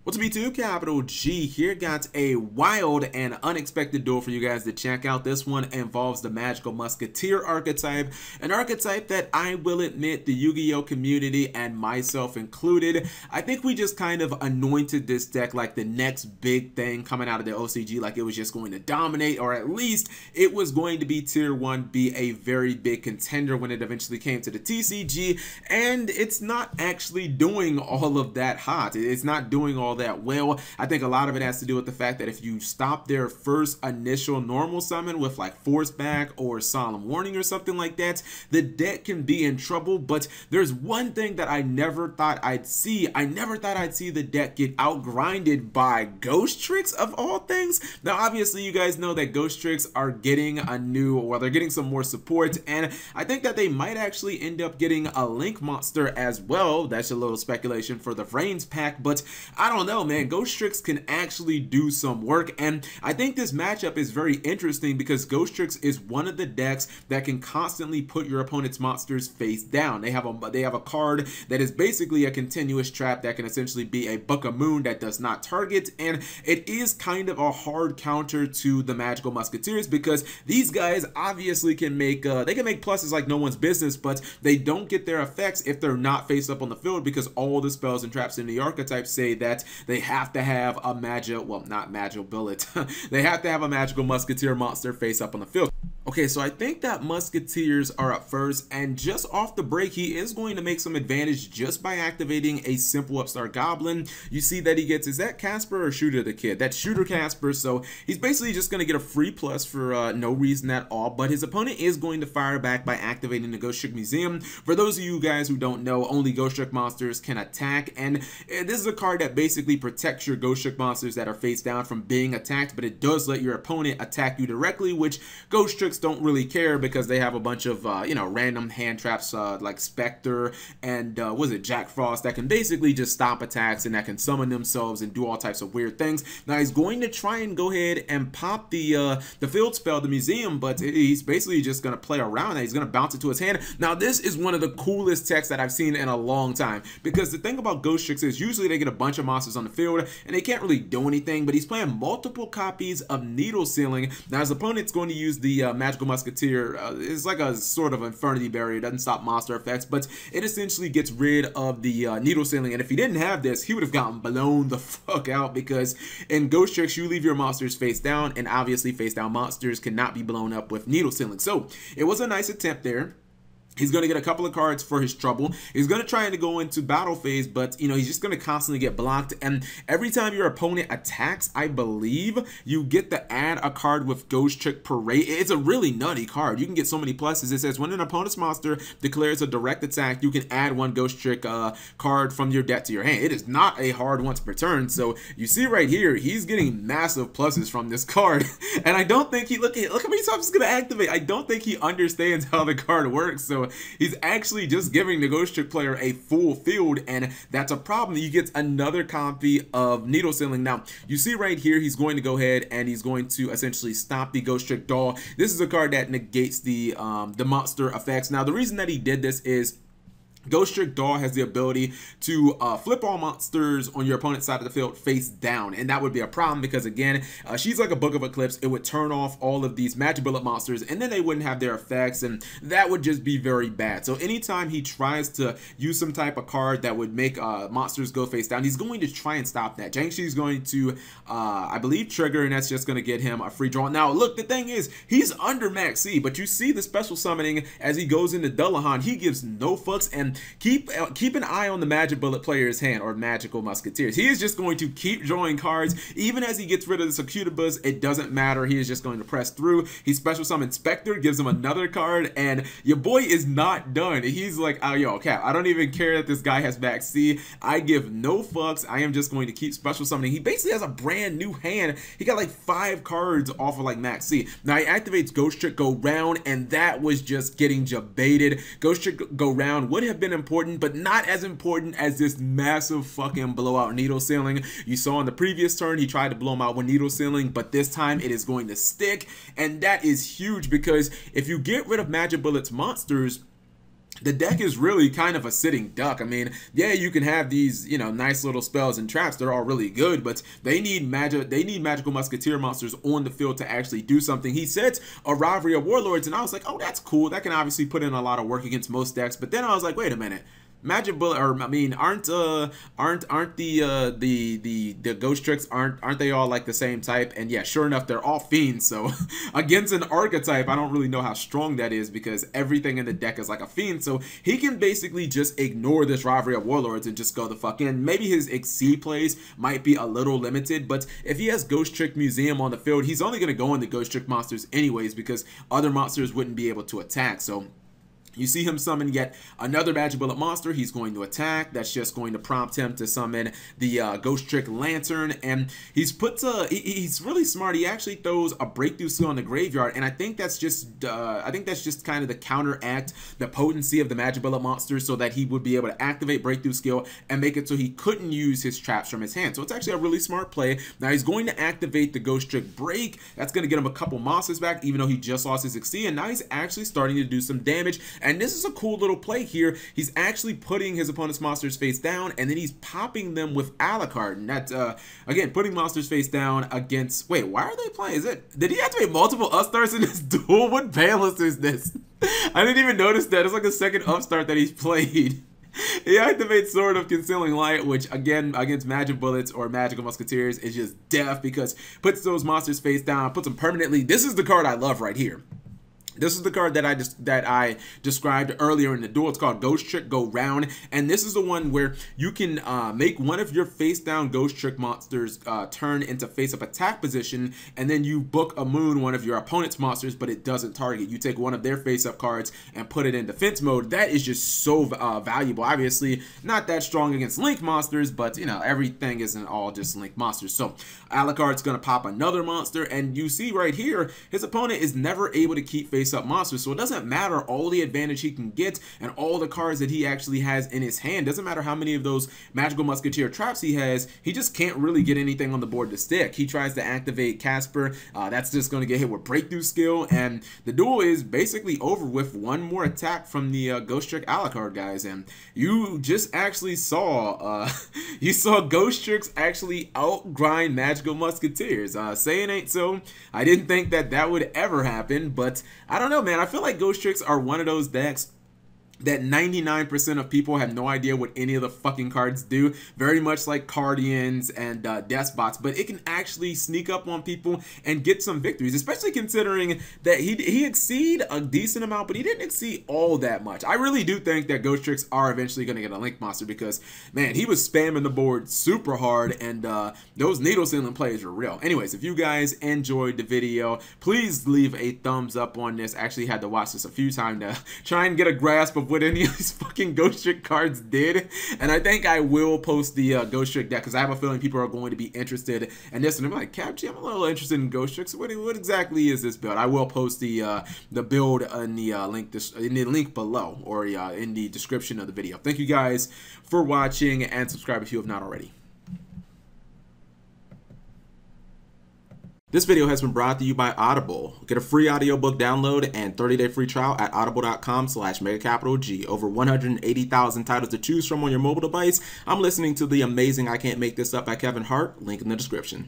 What's up, YouTube? Capital G here. Got a wild and unexpected duel for you guys to check out. This one involves the Magical Musketeer archetype, an archetype that I will admit the Yu-Gi-Oh community and myself included, I think we just kind of anointed this deck like the next big thing coming out of the OCG, like it was just going to dominate, or at least it was going to be tier 1, be a very big contender when it eventually came to the TCG, and it's not actually doing all of that hot. It's not doing all that well. I think a lot of it has to do with the fact that if you stop their first initial normal summon with like Force Back or Solemn Warning or something like that, the deck can be in trouble. But there's one thing that I never thought I'd see. I never thought I'd see the deck get outgrinded by Ghost Tricks of all things. Now obviously you guys know that Ghost Tricks are getting a new, well, they're getting some more support, and I think that they might actually end up getting a Link monster as well. That's a little speculation for the Vrains pack, but I don't know, man. Ghost Tricks can actually do some work, and I think this matchup is very interesting because Ghost Tricks is one of the decks that can constantly put your opponent's monsters face down. They have a card that is basically a continuous trap that can essentially be a Book of Moon that does not target, and it is kind of a hard counter to the Magical Musketeers because these guys obviously can make they can make pluses like no one's business, but they don't get their effects if they're not face up on the field because all the spells and traps in the archetype say that they have to have a MagiBullets. They have to have a Magical Musketeer monster face up on the field. Okay, so I think that Musketeers are up first, and just off the break, he is going to make some advantage just by activating a simple Upstart Goblin. You see that he gets, is that Casper or Shooter the Kid? That's Shooter Casper, so he's basically just going to get a free plus for no reason at all, but his opponent is going to fire back by activating the Ghost Trick Museum. For those of you guys who don't know, only Ghost Trick monsters can attack, and this is a card that basically protects your Ghost Trick monsters that are face down from being attacked, but it does let your opponent attack you directly, which Ghost Tricks don't really care because they have a bunch of you know, random hand traps like Spectre and was it Jack Frost that can basically just stop attacks and that can summon themselves and do all types of weird things. Now he's going to try and go ahead and pop the field spell, the Museum, but he's basically just going to play around that. He's going to bounce it to his hand. Now this is one of the coolest techs that I've seen in a long time, because the thing about Ghost Tricks is usually they get a bunch of monsters on the field and they can't really do anything, but he's playing multiple copies of Needle Sealing. Now his opponent's going to use the Magical Musketeer. It's like a sort of Infernity Barrier. It doesn't stop monster effects, but it essentially gets rid of the Needle Sealing, and if he didn't have this, he would have gotten blown the fuck out, because in Ghost Tricks you leave your monsters face down, and obviously face down monsters cannot be blown up with Needle Sealing. So it was a nice attempt there. He's going to get a couple of cards for his trouble. He's going to try to go into battle phase, but, you know, he's just going to constantly get blocked. And every time your opponent attacks, I believe, you get to add a card with Ghost Trick Parade. It's a really nutty card. You can get so many pluses. It says when an opponent's monster declares a direct attack, you can add one Ghost Trick card from your deck to your hand. It is not a hard once per turn. So you see right here, he's getting massive pluses from this card. And I don't think he, look how many times he's going to activate. I don't think he understands how the card works. So he's actually just giving the Ghost Trick player a full field, and that's a problem. He gets another copy of Needle Sealing. Now, you see right here, he's going to go ahead and he's going to essentially stop the Ghost Trick Doll. This is a card that negates the monster effects. Now, the reason that he did this is Ghost Trick Doll has the ability to flip all monsters on your opponent's side of the field face down, and that would be a problem because, again, she's like a Book of Eclipse. It would turn off all of these MagiBullet monsters, and then they wouldn't have their effects, and that would just be very bad. So anytime he tries to use some type of card that would make monsters go face down, he's going to try and stop that. Jiangxi's going to, I believe, trigger, and that's just going to get him a free draw. Now, look, the thing is, he's under Max C, but you see the special summoning as he goes into Dullahan. He gives no fucks, and keep an eye on the MagiBullet player's hand, or Magical Musketeers. He is just going to keep drawing cards. Even as he gets rid of the Succubus, it doesn't matter. He is just going to press through. He special summons Spectre, gives him another card, and your boy is not done. He's like, oh, yo, Cap, I don't even care that this guy has Max C. I give no fucks. I am just going to keep special summoning. He basically has a brand new hand. He got like 5 cards off of like Max C. Now he activates Ghost Trick Go Round, and that was just getting jebaited. Ghost Trick Go Round would have been important, but not as important as this massive fucking blowout Needle Sealing. You saw in the previous turn, he tried to blow him out with Needle Sealing, but this time it is going to stick, and that is huge because if you get rid of MagiBullets monsters, the deck is really kind of a sitting duck. I mean, yeah, you can have these, you know, nice little spells and traps. They're all really good, but they need magical musketeer monsters on the field to actually do something. He sets a rivalry of warlords, and I was like, oh, that's cool. That can obviously put in a lot of work against most decks. But then I was like, wait a minute. MagiBullets, or I mean, aren't the ghost tricks aren't they all like the same type? And yeah, sure enough, they're all fiends. So against an archetype, I don't really know how strong that is because everything in the deck is like a fiend. So he can basically just ignore this rivalry of warlords and just go the fuck in. Maybe his Exceed plays might be a little limited, but if he has Ghost Trick Museum on the field, he's only gonna go into Ghost Trick monsters anyways because other monsters wouldn't be able to attack. So you see him summon yet another MagiBullet monster. He's going to attack. That's just going to prompt him to summon the Ghost Trick Lantern. And he's he's really smart. He actually throws a breakthrough skill in the graveyard, and I think that's just kind of the counteract the potency of the MagiBullet monster, so that he would be able to activate breakthrough skill and make it so he couldn't use his traps from his hand. So it's actually a really smart play. Now he's going to activate the Ghost Trick Break. That's going to get him a couple monsters back, even though he just lost his Exceed, and now he's actually starting to do some damage. And this is a cool little play here. He's actually putting his opponent's monsters face down, and then he's popping them with Alucard. And that's, again, putting monsters face down against... Wait, why are they playing? Did he activate multiple upstarts in this duel? What balance is this? I didn't even notice that. It's like the second upstart that he's played. He activates Sword of Concealing Light, which again against MagiBullets or Magical Musketeers is just death because puts those monsters face down, puts them permanently. This is the card I love right here. This is the card that I described earlier in the duel. It's called Ghost Trick Go Round, and this is the one where you can make one of your face-down Ghost Trick monsters turn into face-up attack position, and then you book a moon one of your opponent's monsters, but it doesn't target. You take one of their face-up cards and put it in defense mode. That is just so valuable. Obviously, not that strong against Link monsters, but you know, everything isn't all just Link monsters. So Alucard's gonna pop another monster, and you see right here, his opponent is never able to keep face-up monsters, so it doesn't matter all the advantage he can get and all the cards that he actually has in his hand. Doesn't matter how many of those Magical Musketeer traps he has, he just can't really get anything on the board to stick. He tries to activate Casper, that's just going to get hit with breakthrough skill, and the duel is basically over with one more attack from the Ghost Trick Alucard, guys. And you just actually saw you saw Ghost Tricks actually outgrind Magical Musketeers. Saying ain't so. I didn't think that would ever happen, but I don't know, man. I feel like Ghost Tricks are one of those decks that 99% of people have no idea what any of the fucking cards do. Very much like Cardians and Despots, but it can actually sneak up on people and get some victories, especially considering that he exceed a decent amount, but he didn't exceed all that much. I really do think that Ghost Tricks are eventually going to get a Link monster because, man, he was spamming the board super hard, and those needle sealing plays are real. Anyways, if you guys enjoyed the video, please leave a thumbs up on this. I actually had to watch this a few times to try and get a grasp of what any of these fucking Ghost Trick cards did, and I think I will post the Ghost Trick deck because I have a feeling people are going to be interested in this. And I'm like, CapG, I'm a little interested in Ghost Tricks. What exactly is this build? I will post the build in the link below, or in the description of the video. Thank you guys for watching, and subscribe if you have not already. This video has been brought to you by Audible. Get a free audiobook download and 30-day free trial at audible.com/MegaCapitalG. Over 180,000 titles to choose from on your mobile device. I'm listening to the amazing I Can't Make This Up by Kevin Hart. Link in the description.